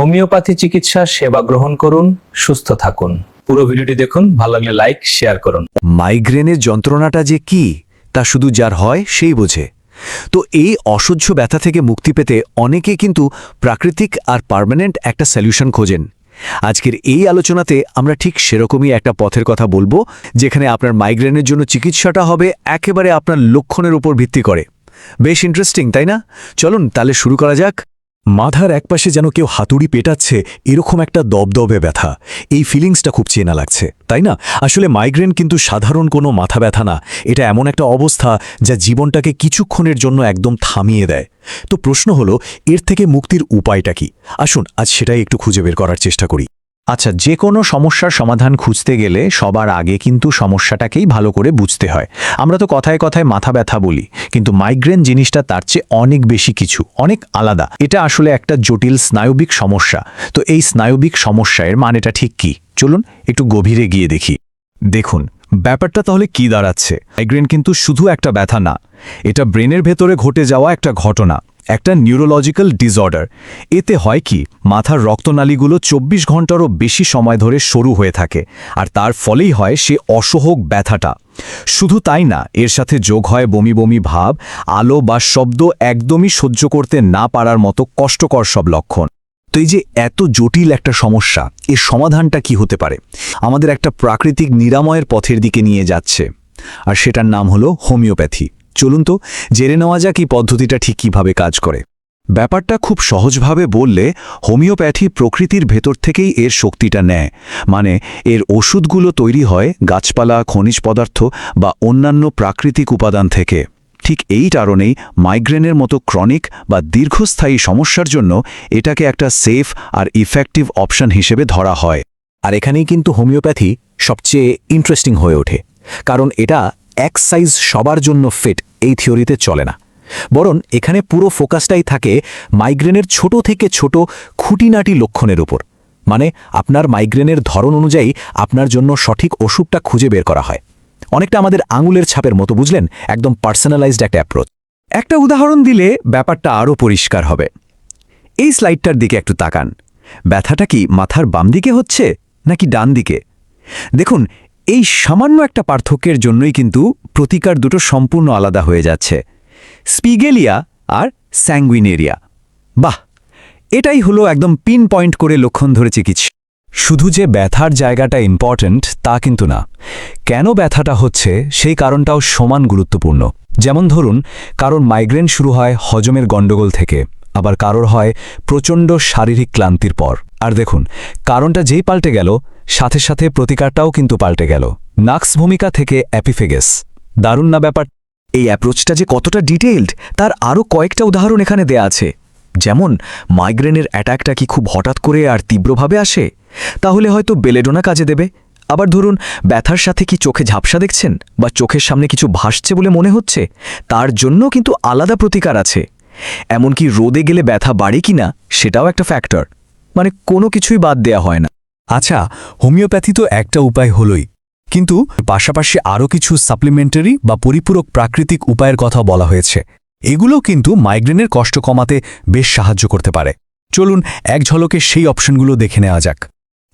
Homeopathy চিকিৎসা সেবা গ্রহণ করুন, সুস্থ থাকুন। পুরো ভিডিওটি দেখুন, ভালো লাগলে লাইক শেয়ার করুন। মাইগ্রেনের যন্ত্রণাটা যে কি তা শুধু যার হয় সেই বোঝে। তো এই অসহ্য ব্যথা থেকে মুক্তি পেতে অনেকে কিন্তু প্রাকৃতিক আর পার্মানেন্ট একটা সলিউশন খোঁজেন। আজকের এই আলোচনাতে আমরা ঠিক সেরকমই একটা পথের কথা বলবো, যেখানে আপনার মাইগ্রেনের জন্য চিকিৎসাটা হবে একেবারে আপনার লক্ষণের উপর ভিত্তি করে। বেশ ইন্টারেস্টিং, তাই না? চলুন তাহলে শুরু করা যাক। মাথার একপাশে যেন কেউ হাতুড়ি পেটাচ্ছে, এরকম একটা দবদবে ব্যথা। এই ফিলিংসটা খুব চেনা লাগছে, তাই না? আসলে মাইগ্রেন কিন্তু সাধারণ কোনো মাথা ব্যথা না। এটা এমন একটা অবস্থা যা জীবনটাকে কিছুক্ষণের জন্য একদম থামিয়ে দেয়। তো প্রশ্ন হলো, এর থেকে মুক্তির উপায়টা কি? আসুন আজ সেটাই একটু খুঁজে বের করার চেষ্টা করি। আচ্ছা, যে কোনো সমস্যার সমাধান খুঁজতে গেলে সবার আগে কিন্তু সমস্যাটাকেই ভালো করে বুঝতে হয়। আমরা তো কথায় কথায় মাথা ব্যথা বলি, কিন্তু মাইগ্রেন জিনিসটা তার চেয়ে অনেক বেশি কিছু, অনেক আলাদা। এটা আসলে একটা জটিল স্নায়বিক সমস্যা। তো এই স্নায়বিক সমস্যার মানেটা ঠিক কি? চলুন একটু গভীরে গিয়ে দেখি। দেখুন, ব্যাপারটা তাহলে কি দাঁড়াচ্ছে। মাইগ্রেন কিন্তু শুধু একটা ব্যথা না, এটা ব্রেনের ভেতরে ঘটে যাওয়া একটা ঘটনা, একটা নিউরোলজিক্যাল ডিসঅর্ডার। এতে হয় কি, মাথার রক্তনালীগুলো ২৪ ঘন্টারও বেশি সময় ধরে সরু হয়ে থাকে, আর তার ফলেই হয় সে অসহ্য ব্যথাটা। শুধু তাই না, এর সাথে যোগ হয় বমি বমি ভাব, আলো বা শব্দ একদমই সহ্য করতে না পারার মতো কষ্টকর সব লক্ষণ। তো এই যে এত জটিল একটা সমস্যা, এর সমাধানটা কি হতে পারে? আমাদের একটা প্রাকৃতিক নিরাময়ের পথের দিকে নিয়ে যাচ্ছে, আর সেটার নাম হলো হোমিওপ্যাথি। চলুন তো জেনে নেওয়া যাক এই পদ্ধতিটা ঠিক কীভাবে কাজ করে। ব্যাপারটা খুব সহজভাবে বললে, হোমিওপ্যাথি প্রকৃতির ভেতর থেকেই এর শক্তিটা নেয়। মানে এর ওষুধগুলো তৈরি হয় গাছপালা, খনিজ পদার্থ বা অন্যান্য প্রাকৃতিক উপাদান থেকে। ঠিক এই কারণেই মাইগ্রেনের মতো ক্রনিক বা দীর্ঘস্থায়ী সমস্যার জন্য এটাকে একটা সেফ আর ইফেক্টিভ অপশন হিসেবে ধরা হয়। আর এখানেই কিন্তু হোমিওপ্যাথি সবচেয়ে ইন্টারেস্টিং হয়ে ওঠে, কারণ এটা এক সাইজ সবার জন্য ফিট এই থিওরিতে চলে না। বরং এখানে পুরো ফোকাসটাই থাকে মাইগ্রেনের ছোট থেকে ছোট খুঁটিনাটি লক্ষণের উপর। মানে আপনার মাইগ্রেনের ধরন অনুযায়ী আপনার জন্য সঠিক ওষুধটা খুঁজে বের করা হয়। অনেকটা আমাদের আঙুলের ছাপের মতো, বুঝলেন? একদম পার্সোনালাইজড একটা অ্যাপ্রোচ। একটা উদাহরণ দিলে ব্যাপারটা আরও পরিষ্কার হবে। এই স্লাইডটার দিকে একটু তাকান। ব্যথাটা কি মাথার বাম দিকে হচ্ছে নাকি ডান দিকে? দেখুন, এই সামান্য একটা পার্থক্যের জন্যই কিন্তু প্রতিকার দুটো সম্পূর্ণ আলাদা হয়ে যাচ্ছে। স্পিগেলিয়া আর স্যাঙ্গুইনেরিয়া। বাহ, এটাই হলো একদম পিন পয়েন্ট করে লক্ষণ ধরে চিকিৎসা। শুধু যে ব্যথার জায়গাটা ইম্পর্ট্যান্ট তা কিন্তু না, কেন ব্যথাটা হচ্ছে সেই কারণটাও সমান গুরুত্বপূর্ণ। যেমন ধরুন, কারোর মাইগ্রেন শুরু হয় হজমের গণ্ডগোল থেকে, আবার কারোর হয় প্রচণ্ড শারীরিক ক্লান্তির পর। আর দেখুন, কারণটা যেই পাল্টে গেল, সাথে সাথে প্রতিকারটাও কিন্তু পাল্টে গেল। নাক্স ভূমিকা থেকে অ্যাপিফেগেস। দারুণ না ব্যাপার? এই অ্যাপ্রোচটা যে কতটা ডিটেইলড তার আরও কয়েকটা উদাহরণ এখানে দেয়া আছে। যেমন মাইগ্রেনের অ্যাটাকটা কি খুব হঠাৎ করে আর তীব্রভাবে আসে? তাহলে হয়তো বেলেডোনা কাজে দেবে। আবার ধরুন, ব্যথার সাথে কি চোখে ঝাপসা দেখছেন বা চোখের সামনে কিছু ভাসছে বলে মনে হচ্ছে, তার জন্য কিন্তু আলাদা প্রতিকার আছে। এমনকি রোদে গেলে ব্যথা বাড়ে কিনা সেটাও একটা ফ্যাক্টর। মানে কোনো কিছুই বাদ দেয়া হয় না। আচ্ছা, হোমিওপ্যাথি তো একটা উপায় হলোই, কিন্তু পাশাপাশি আরও কিছু সাপ্লিমেন্টারি বা পরিপূরক প্রাকৃতিক উপায়ের কথা বলা হয়েছে। এগুলো কিন্তু মাইগ্রেনের কষ্ট কমাতে বেশ সাহায্য করতে পারে। চলুন এক ঝলকে সেই অপশনগুলো দেখে নেওয়া যাক।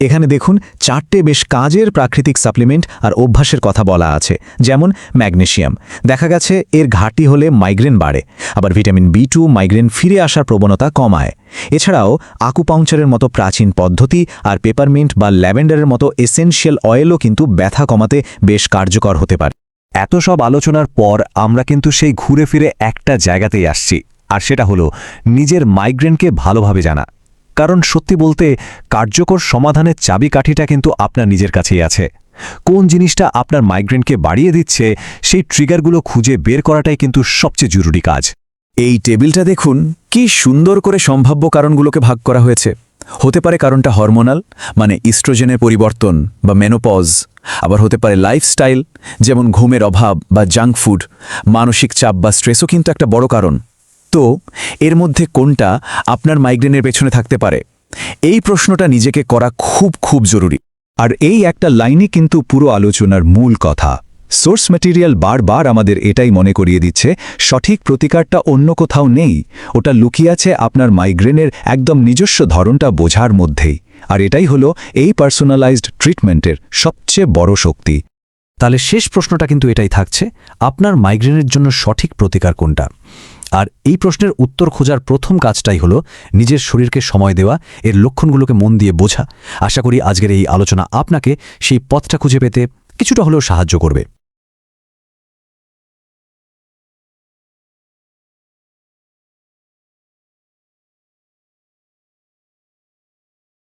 এখানে দেখুন, 4টে বেশ কাজের প্রাকৃতিক সাপ্লিমেন্ট আর অভ্যাসের কথা বলা আছে। যেমন ম্যাগনেসিয়াম, দেখা গেছে এর ঘাটতি হলে মাইগ্রেন বাড়ে। আবার ভিটামিন B2 মাইগ্রেন ফিরে আসার প্রবণতা কমায়। এছাড়াও আকুপাংচারের মতো প্রাচীন পদ্ধতি আর পেপারমিন্ট বা ল্যাভেন্ডারের মতো এসেনশিয়াল অয়েলও কিন্তু ব্যথা কমাতে বেশ কার্যকর হতে পারে। এত সব আলোচনার পর আমরা কিন্তু সেই ঘুরে ফিরে একটা জায়গাতেই আসছি, আর সেটা হলো নিজের মাইগ্রেনকে ভালোভাবে জানা। কারণ সত্যি বলতে, কার্যকর সমাধানের চাবিকাঠিটা কিন্তু আপনার নিজের কাছেই আছে। কোন জিনিসটা আপনার মাইগ্রেনকে বাড়িয়ে দিচ্ছে, সেই ট্রিগারগুলো খুঁজে বের করাটাই কিন্তু সবচেয়ে জরুরি কাজ। এই টেবিলটা দেখুন, কি সুন্দর করে সম্ভাব্য কারণগুলোকে ভাগ করা হয়েছে। হতে পারে কারণটা হরমোনাল, মানে ইস্ট্রোজেনের পরিবর্তন বা মেনোপজ। আবার হতে পারে লাইফস্টাইল, যেমন ঘুমের অভাব বা জাঙ্ক ফুড। মানসিক চাপ বা স্ট্রেসও কিন্তু একটা বড় কারণ। তো এর মধ্যে কোনটা আপনার মাইগ্রেনের পেছনে থাকতে পারে? এই প্রশ্নটা নিজেকে করা খুব খুব জরুরি। আর এই একটা লাইনই কিন্তু পুরো আলোচনার মূল কথা। সোর্স ম্যাটেরিয়াল বারবার আমাদের এটাই মনে করিয়ে দিচ্ছে সঠিক প্রতিকারটা অন্য কোথাও নেই, ওটা লুকিয়ে আছে আপনার মাইগ্রেনের একদম নিজস্ব ধরনটা বোঝার মধ্যেই। আর এটাই হলো এই পার্সোনালাইজড ট্রিটমেন্টের সবচেয়ে বড় শক্তি। তাহলে শেষ প্রশ্নটা কিন্তু এটাই থাকছে, আপনার মাইগ্রেনের জন্য সঠিক প্রতিকার কোনটা? আর এই প্রশ্নের উত্তর খোঁজার প্রথম কাজটাই হলো নিজের শরীরকে সময় দেওয়া, এর লক্ষণগুলোকে মন দিয়ে বোঝা। আশা করি আজকের এই আলোচনা আপনাকে সেই পথটা খুঁজে পেতে কিছুটা হলেও সাহায্য করবে।